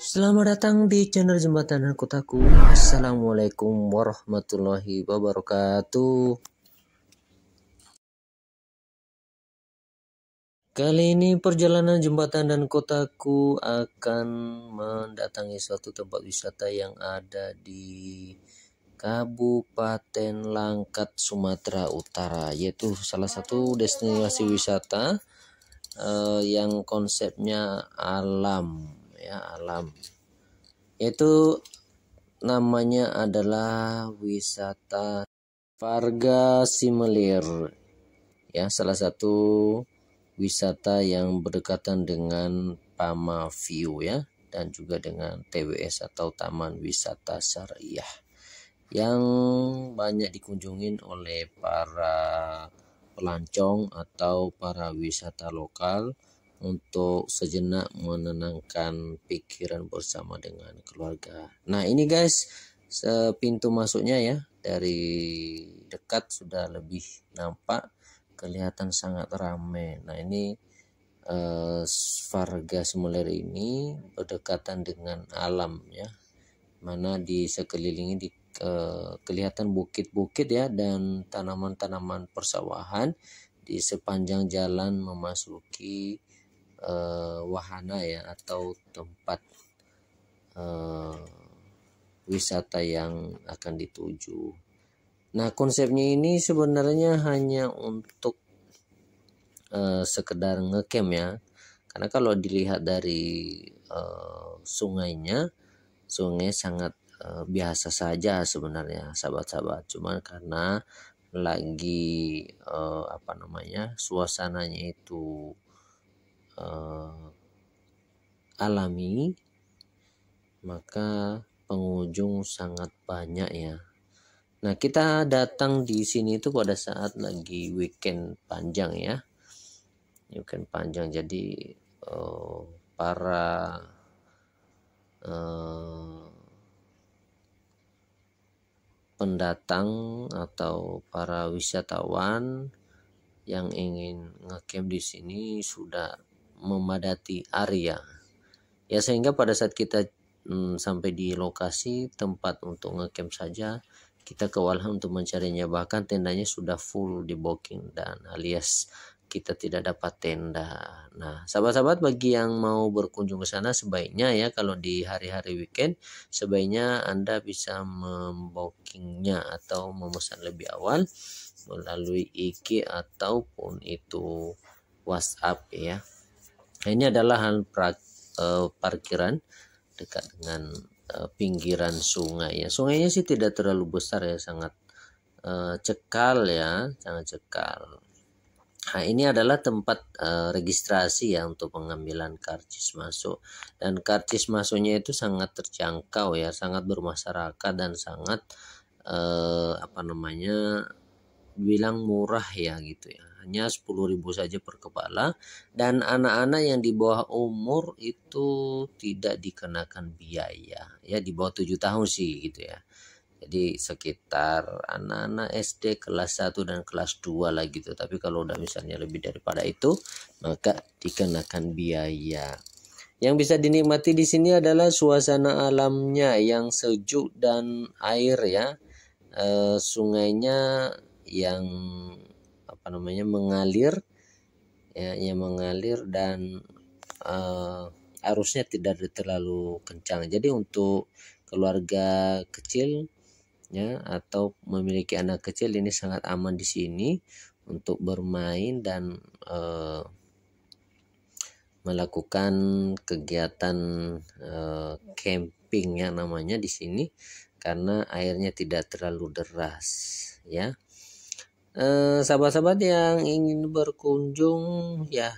Selamat datang di channel Jembatan dan Kotaku. Assalamualaikum warahmatullahi wabarakatuh. Kali ini perjalanan Jembatan dan Kotaku akan mendatangi suatu tempat wisata yang ada di Kabupaten Langkat, Sumatera Utara, yaitu salah satu destinasi wisata yang konsepnya alam, ya, alam. Yaitu namanya adalah wisata Varga Simelir, ya, salah satu wisata yang berdekatan dengan Pama View, ya, dan juga dengan TWS atau Taman Wisata Syariah, yang banyak dikunjungi oleh para pelancong atau para wisata lokal untuk sejenak menenangkan pikiran bersama dengan keluarga. Nah, ini guys, pintu masuknya, ya, dari dekat sudah lebih nampak, kelihatan sangat ramai. Nah, ini Varga Simelir ini berdekatan dengan alam, ya, mana di sekelilingi kelihatan bukit-bukit, ya, dan tanaman-tanaman persawahan di sepanjang jalan memasuki wahana, ya, atau tempat wisata yang akan dituju. Nah, konsepnya ini sebenarnya hanya untuk sekedar ngecamp, ya, karena kalau dilihat dari sungai sangat biasa saja sebenarnya, sahabat-sahabat. Cuma karena lagi suasananya itu alami, maka pengunjung sangat banyak, ya. Nah, kita datang di sini itu pada saat lagi weekend panjang, ya, weekend panjang. Jadi para pendatang atau para wisatawan yang ingin ngecamp di sini sudah memadati area, ya, sehingga pada saat kita sampai di lokasi tempat untuk ngecamp saja kita kewalahan untuk mencarinya, bahkan tendanya sudah full di booking dan alias kita tidak dapat tenda. Nah, sahabat-sahabat, bagi yang mau berkunjung ke sana sebaiknya, ya, kalau di hari-hari weekend sebaiknya Anda bisa membookingnya atau memesan lebih awal melalui IG ataupun itu WhatsApp, ya. Nah, ini adalah hal parkiran dekat dengan pinggiran sungai, ya. Sungainya sih tidak terlalu besar, ya, sangat cekal, ya, sangat cekal. Nah, ini adalah tempat registrasi, ya, untuk pengambilan karcis masuk, dan karcis masuknya itu sangat terjangkau, ya, sangat bermasyarakat dan sangat bilang murah, ya, gitu, ya, hanya 10.000 saja per kepala, dan anak-anak yang di bawah umur itu tidak dikenakan biaya, ya, di bawah 7 tahun sih, gitu, ya. Jadi sekitar anak-anak SD kelas 1 dan kelas 2 lah, gitu. Tapi kalau udah misalnya lebih daripada itu maka dikenakan biaya. Yang bisa dinikmati di sini adalah suasana alamnya yang sejuk dan air, ya, sungainya yang mengalir, ya, yang mengalir, dan arusnya tidak terlalu kencang. Jadi untuk keluarga kecil, ya, atau memiliki anak kecil, ini sangat aman di sini untuk bermain dan melakukan kegiatan camping, ya, namanya di sini, karena airnya tidak terlalu deras, ya. Sahabat-sahabat yang ingin berkunjung, ya,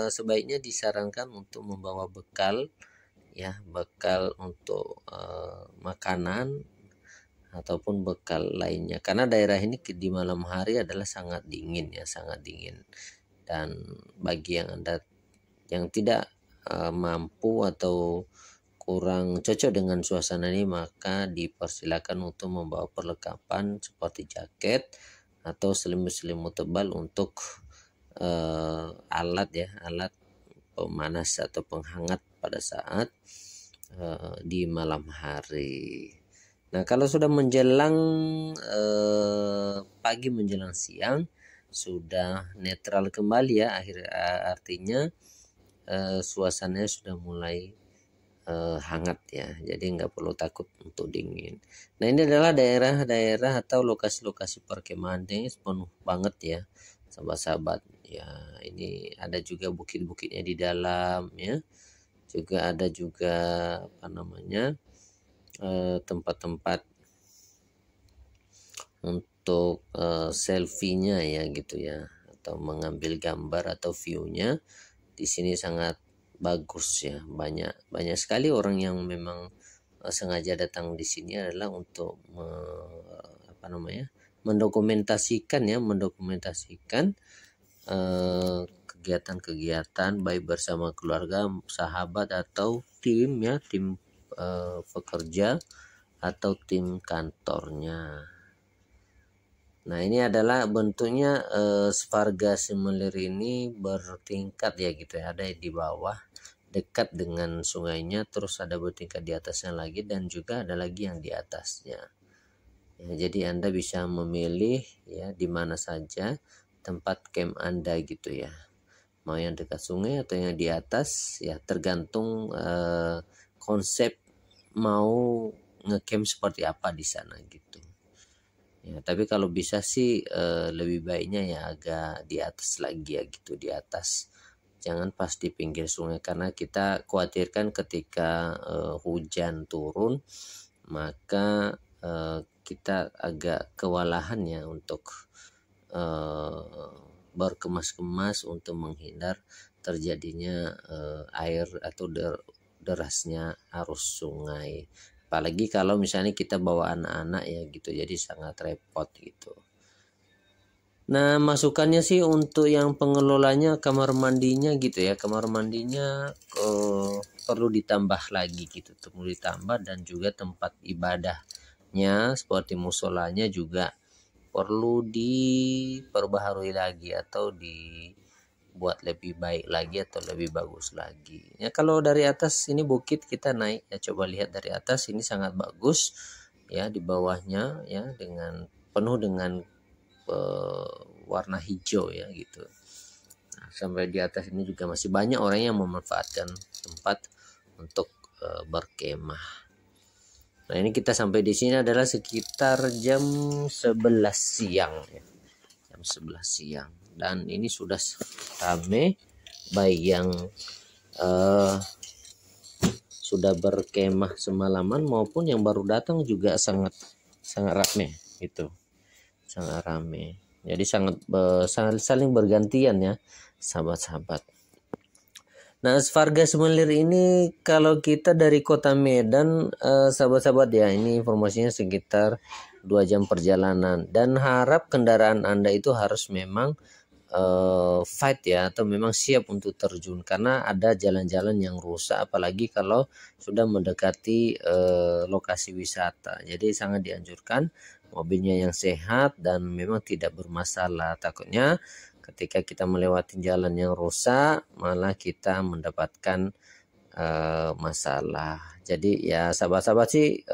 sebaiknya disarankan untuk membawa bekal, ya, bekal untuk makanan ataupun bekal lainnya, karena daerah ini di malam hari adalah sangat dingin, ya, sangat dingin. Dan bagi yang tidak mampu atau kurang cocok dengan suasana ini, maka dipersilakan untuk membawa perlengkapan seperti jaket atau selimut-selimut tebal untuk alat pemanas atau penghangat pada saat di malam hari. Nah, kalau sudah menjelang pagi menjelang siang sudah netral kembali ya, artinya suasananya sudah mulai hangat ya, jadi nggak perlu takut untuk dingin. Nah, ini adalah daerah-daerah atau lokasi-lokasi perkemahan yang penuh banget ya sahabat-sahabat ya. Ini ada juga bukit-bukitnya di dalam ya, juga ada juga apa namanya tempat-tempat untuk selfie-nya ya gitu ya, atau mengambil gambar atau view-nya di sini sangat bagus ya. Banyak sekali orang yang memang sengaja datang di sini adalah untuk mendokumentasikan kegiatan-kegiatan baik bersama keluarga, sahabat atau tim ya, tim pekerja atau tim kantornya. Nah, ini adalah bentuknya Svarga Semelir ini bertingkat ya gitu ya. Ada di bawah dekat dengan sungainya, terus ada bertingkat di atasnya lagi, dan juga ada lagi yang di atasnya. Ya, jadi Anda bisa memilih ya di mana saja tempat camp Anda gitu ya. Mau yang dekat sungai atau yang di atas ya, tergantung konsep mau ngecamp seperti apa di sana gitu. Ya, tapi kalau bisa sih lebih baiknya ya agak di atas lagi ya gitu, di atas. Jangan pas di pinggir sungai, karena kita khawatirkan ketika hujan turun maka kita agak kewalahan ya untuk berkemas-kemas untuk menghindar terjadinya air atau derasnya arus sungai. Apalagi kalau misalnya kita bawa anak-anak ya gitu, jadi sangat repot gitu. Nah, masukannya sih untuk yang pengelolanya kamar mandinya gitu ya, kamar mandinya perlu ditambah lagi gitu, perlu ditambah, dan juga tempat ibadahnya seperti musolanya juga perlu diperbaharui lagi atau dibuat lebih baik lagi atau lebih bagus lagi ya. Kalau dari atas ini bukit kita naik ya, coba lihat dari atas ini sangat bagus ya, di bawahnya ya dengan penuh dengan warna hijau ya gitu. Nah, sampai di atas ini juga masih banyak orang yang memanfaatkan tempat untuk berkemah. Nah, ini kita sampai di sini adalah sekitar jam 11 siang ya. Jam 11 siang, dan ini sudah rame, baik yang sudah berkemah semalaman maupun yang baru datang juga sangat rame gitu. Sangat rame. Jadi sangat saling bergantian ya sahabat-sahabat. Nah, Svarga Semelir ini kalau kita dari kota Medan sahabat-sahabat ya, ini informasinya sekitar 2 jam perjalanan, dan harap kendaraan Anda itu harus memang fight ya, atau memang siap untuk terjun, karena ada jalan-jalan yang rusak apalagi kalau sudah mendekati lokasi wisata. Jadi sangat dianjurkan mobilnya yang sehat dan memang tidak bermasalah. Takutnya ketika kita melewati jalan yang rusak malah kita mendapatkan masalah. Jadi ya sahabat-sahabat sih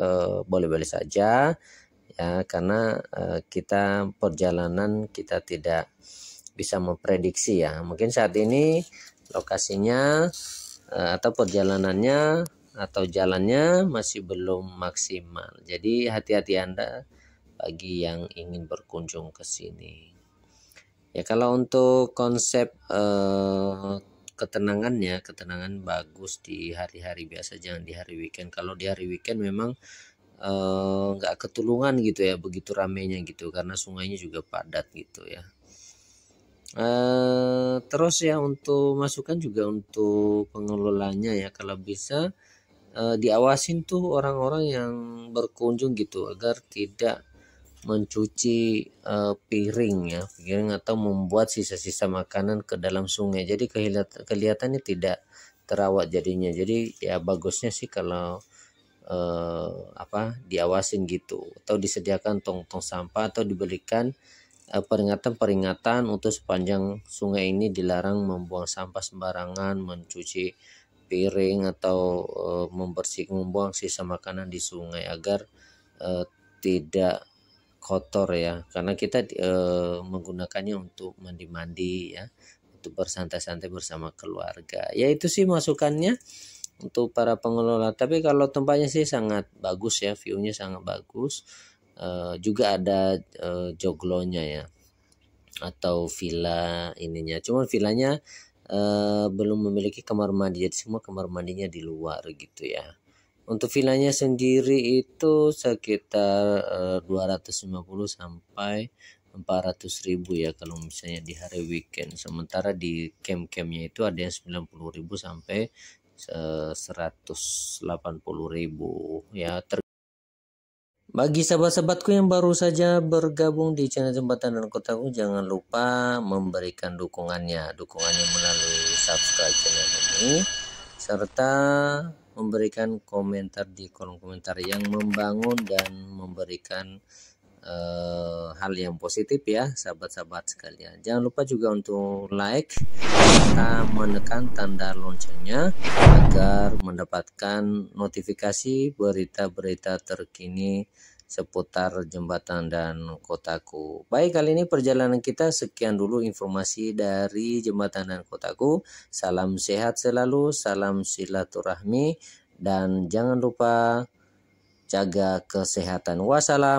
boleh-boleh saja ya, karena kita perjalanan kita tidak bisa memprediksi ya. Mungkin saat ini lokasinya atau perjalanannya atau jalannya masih belum maksimal. Jadi hati-hati Anda bagi yang ingin berkunjung ke sini. Ya, kalau untuk konsep ketenangan bagus di hari-hari biasa, jangan di hari weekend. Kalau di hari weekend memang nggak ketulungan gitu ya, begitu ramenya gitu, karena sungainya juga padat gitu ya. Terus ya untuk masukan juga untuk pengelolanya ya, kalau bisa diawasin tuh orang-orang yang berkunjung gitu, agar tidak mencuci piring atau membuat sisa-sisa makanan ke dalam sungai, jadi kelihatannya tidak terawat jadinya. Jadi ya bagusnya sih kalau diawasin gitu, atau disediakan tong-tong sampah, atau diberikan peringatan untuk sepanjang sungai ini dilarang membuang sampah sembarangan, mencuci piring atau membuang sisa makanan di sungai agar tidak kotor ya, karena kita menggunakannya untuk mandi-mandi ya, untuk bersantai-santai bersama keluarga. Ya itu sih masukannya untuk para pengelola. Tapi kalau tempatnya sih sangat bagus ya, view-nya sangat bagus. Juga ada joglonya ya, atau villa ininya. Cuman villanya belum memiliki kamar mandi, jadi semua kamar mandinya di luar gitu ya. Untuk villanya sendiri itu sekitar 250 sampai 400.000 ya kalau misalnya di hari weekend. Sementara di camp-campnya itu ada yang 90.000 sampai 180.000 ya. Bagi sahabat-sahabatku yang baru saja bergabung di channel Jembatan dan Kotaku, jangan lupa memberikan dukungannya melalui subscribe channel ini, serta memberikan komentar di kolom komentar yang membangun dan memberikan hal yang positif ya sahabat-sahabat sekalian. Jangan lupa juga untuk like serta menekan tanda loncengnya agar mendapatkan notifikasi berita-berita terkini seputar Jembatan dan Kotaku. Baik, kali ini perjalanan kita sekian dulu informasi dari Jembatan dan Kotaku. Salam sehat selalu, salam silaturahmi, dan jangan lupa jaga kesehatan. Wassalam.